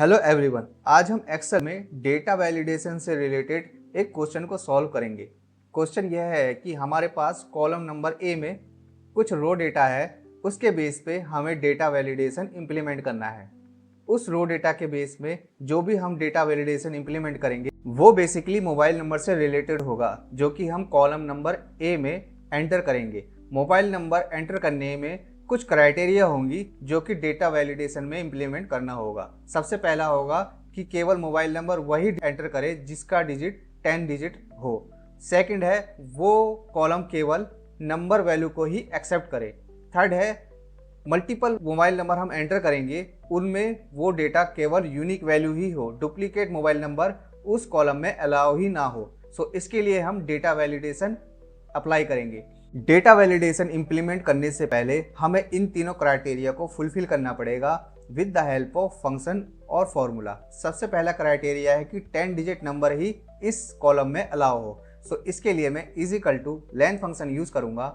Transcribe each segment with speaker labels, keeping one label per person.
Speaker 1: Hello everyone, आज हम Excel में डेटा वैलिडेशन से रिलेटेड एक क्वेश्चन को सॉल्व करेंगे। क्वेश्चन यह है कि हमारे पास कॉलम नंबर ए में कुछ रो डेटा है, उसके बेस पे हमें डेटा वैलिडेशन इम्प्लीमेंट करना है। उस रो डेटा के बेस में जो भी हम डेटा वैलिडेशन इम्प्लीमेंट करेंगे वो बेसिकली मोबाइल नंबर से रिलेटेड होगा, जो कि हम कॉलम नंबर ए में एंटर करेंगे। मोबाइल नंबर एंटर करने में कुछ क्राइटेरिया होंगी जो कि डेटा वैलिडेशन में इम्प्लीमेंट करना होगा। सबसे पहला होगा कि केवल मोबाइल नंबर वही एंटर करे जिसका डिजिट 10 डिजिट हो। सेकंड है वो कॉलम केवल नंबर वैल्यू को ही एक्सेप्ट करे। थर्ड है मल्टीपल मोबाइल नंबर हम एंटर करेंगे, उनमें वो डेटा केवल यूनिक वैल्यू ही हो, डुप्लीकेट मोबाइल नंबर उस कॉलम में अलाउ ही ना हो। सो इसके लिए हम डेटा वैलिडेशन अप्लाई करेंगे। डेटा वैलिडेशन इंप्लीमेंट करने से पहले हमें इन तीनों क्राइटेरिया को फुलफिल करना पड़ेगा with the help of function और फॉर्मूला। सबसे पहला क्राइटेरिया है कि 10 डिजिट नंबर ही इस कॉलम में अलाउ हो। सो इसके लिए मैं is equal to length function use करूंगा।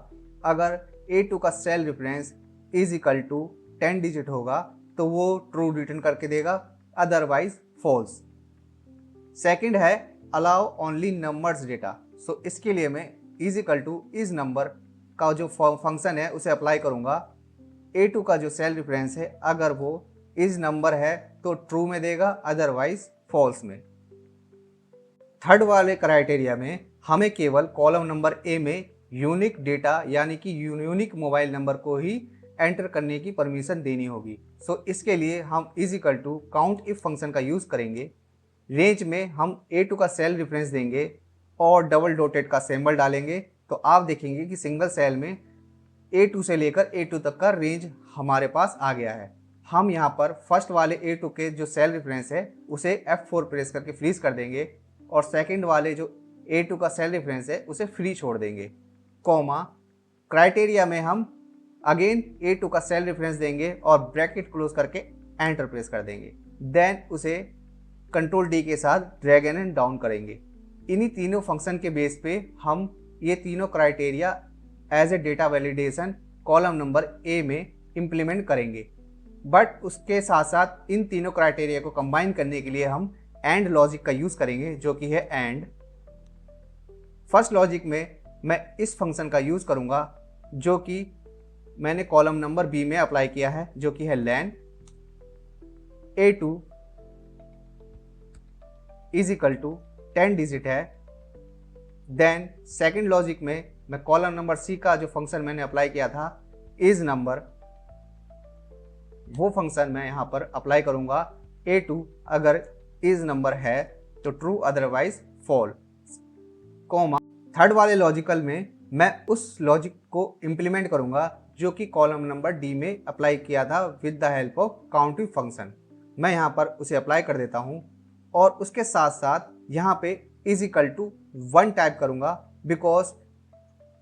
Speaker 1: अगर A2 का cell reference is equal to 10 digit होगा तो वो ट्रू रिटर्न करके देगा, अदरवाइज फॉल्स। सेकंड है allow only numbers data. So इसके लिए मैं is equal to is number का जो फंक्शन है उसे अप्लाई करूंगा। A2 का जो सेल रेफरेंस है अगर वो इज नंबर है तो ट्रू में देगा, अदरवाइज फॉल्स में। थर्ड वाले क्राइटेरिया में हमें केवल कॉलम नंबर ए में यूनिक डेटा यानी कि यूनिक मोबाइल नंबर को ही एंटर करने की परमिशन देनी होगी। सो इसके लिए हम is equal to count if function का यूज करेंगे। रेंज में हम A2 का सेल रेफरेंस देंगे और डबल डॉटेड का सिंबल डालेंगे, तो आप देखेंगे कि सिंगल सेल में A2 से लेकर A2 तक का रेंज हमारे पास आ गया है। हम यहाँ पर फर्स्ट वाले A2 के जो सेल रेफरेंस है उसे F4 प्रेस करके फ्रीज कर देंगे और सेकंड वाले जो A2 का सेल रेफरेंस है उसे फ्री छोड़ देंगे। कॉमा क्राइटेरिया में हम अगेन A2 का सेल रेफरेंस देंगे और ब्रैकेट क्लोज करके एंटर प्रेस कर देंगे। देन उसे कंट्रोल D के साथ ड्रैग एंड डाउन करेंगे। इन्हीं तीनों फंक्शन के बेस पे हम ये तीनों criteria as a data validation column number A में इम्प्लीमेंट करेंगे। बट उसके साथ साथ इन तीनों क्राइटेरिया को कंबाइन करने के लिए हम एंड लॉजिक का यूज करेंगे, जो कि है एंड। फर्स्ट लॉजिक में मैं इस फंक्शन का यूज करूंगा जो कि मैंने कॉलम नंबर बी में अप्लाई किया है, जो कि है len A2 is equal to 10 digit है। देन सेकंड लॉजिक में मैं कॉलम नंबर सी का जो फंक्शन मैंने अप्लाई किया था इज नंबर, वो फंक्शन मैं यहाँ पर अप्लाई करूंगा। A2 अगर इज नंबर है तो true, otherwise false. Comma third वाले लॉजिकल में मैं उस लॉजिक को इम्प्लीमेंट करूंगा जो कि कॉलम नंबर डी में अप्लाई किया था with the help of count if function. मैं यहाँ पर उसे अप्लाई कर देता हूँ और उसके साथ साथ यहाँ पे इज इक्वल टू 1 टाइप करूंगा, बिकॉज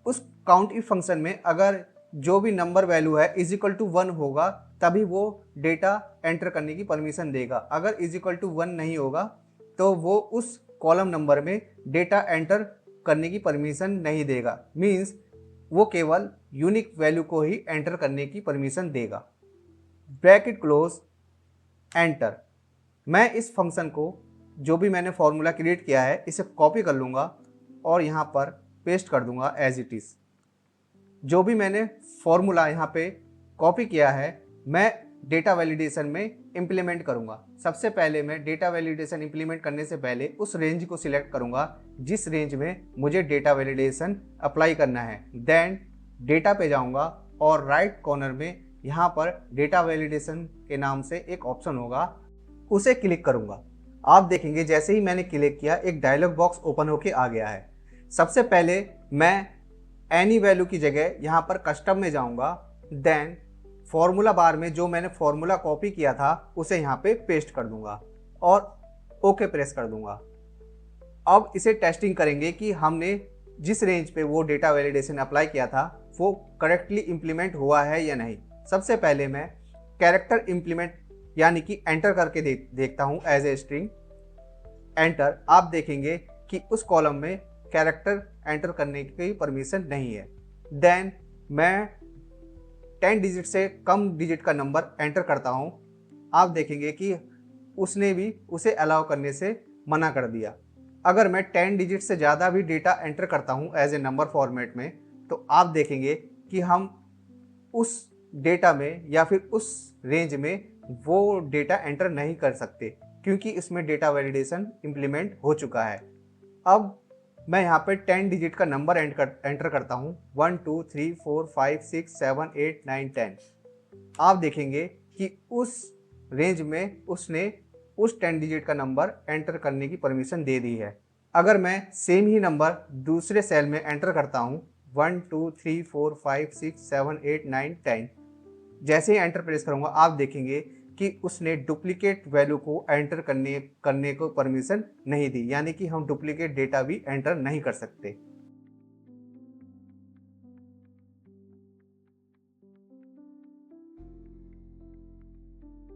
Speaker 1: उस काउंट इफ फंक्शन में अगर जो भी नंबर वैल्यू है इज इक्वल टू 1 होगा तभी वो डेटा एंटर करने की परमिशन देगा। अगर इज इक्वल टू 1 नहीं होगा तो वो उस कॉलम नंबर में डेटा एंटर करने की परमिशन नहीं देगा। मीन्स वो केवल यूनिक वैल्यू को ही एंटर करने की परमिशन देगा। Bracket close enter. मैं इस फंक्शन को जो भी मैंने फॉर्मूला क्रिएट किया है इसे कॉपी कर लूँगा और यहाँ पर पेस्ट कर दूंगा एज इट इज़। जो भी मैंने फॉर्मूला यहाँ पे कॉपी किया है मैं डेटा वैलिडेशन में इम्प्लीमेंट करूँगा। सबसे पहले मैं डेटा वैलिडेशन इम्प्लीमेंट करने से पहले उस रेंज को सिलेक्ट करूँगा जिस रेंज में मुझे डेटा वैलिडेशन अप्लाई करना है। देन डेटा पे जाऊँगा और राइट कॉर्नर में यहाँ पर डेटा वैलिडेशन के नाम से एक ऑप्शन होगा, उसे क्लिक करूँगा। आप देखेंगे जैसे ही मैंने क्लिक किया एक डायलॉग बॉक्स ओपन होके आ गया है। सबसे पहले मैं एनी वैल्यू की जगह यहाँ पर कस्टम में जाऊँगा। देन फॉर्मूला बार में जो मैंने फॉर्मूला कॉपी किया था उसे यहाँ पे पेस्ट कर दूंगा और ओके प्रेस कर दूंगा। अब इसे टेस्टिंग करेंगे कि हमने जिस रेंज पे वो डेटा वैलिडेशन अप्लाई किया था वो करेक्टली इम्प्लीमेंट हुआ है या नहीं। सबसे पहले मैं कैरेक्टर इम्प्लीमेंट यानी कि एंटर करके देखता हूँ एज ए स्ट्रिंग एंटर। आप देखेंगे कि उस कॉलम में कैरेक्टर एंटर करने की परमिशन नहीं है। देन मैं 10 डिजिट से कम डिजिट का नंबर एंटर करता हूँ। आप देखेंगे कि उसने भी उसे अलाउ करने से मना कर दिया। अगर मैं 10 डिजिट से ज़्यादा भी डेटा एंटर करता हूँ एज ए नंबर फॉर्मेट में, तो आप देखेंगे कि हम उस डेटा में या फिर उस रेंज में वो डेटा एंटर नहीं कर सकते, क्योंकि इसमें डेटा वैलिडेशन इम्प्लीमेंट हो चुका है। अब मैं यहाँ पे 10 डिजिट का नंबर एंटर करता हूँ, 1 2 3 4 5 6 7 8 9 10। आप देखेंगे कि उस रेंज में उसने उस 10 डिजिट का नंबर एंटर करने की परमिशन दे दी है। अगर मैं सेम ही नंबर दूसरे सेल में एंटर करता हूँ, 1 2 3 4 5 6 7 8 9 10, जैसे ही एंटर प्रेस करूंगा आप देखेंगे कि उसने डुप्लीकेट वैल्यू को एंटर करने को परमिशन नहीं दी, यानी कि हम डुप्लीकेट डेटा भी एंटर नहीं कर सकते।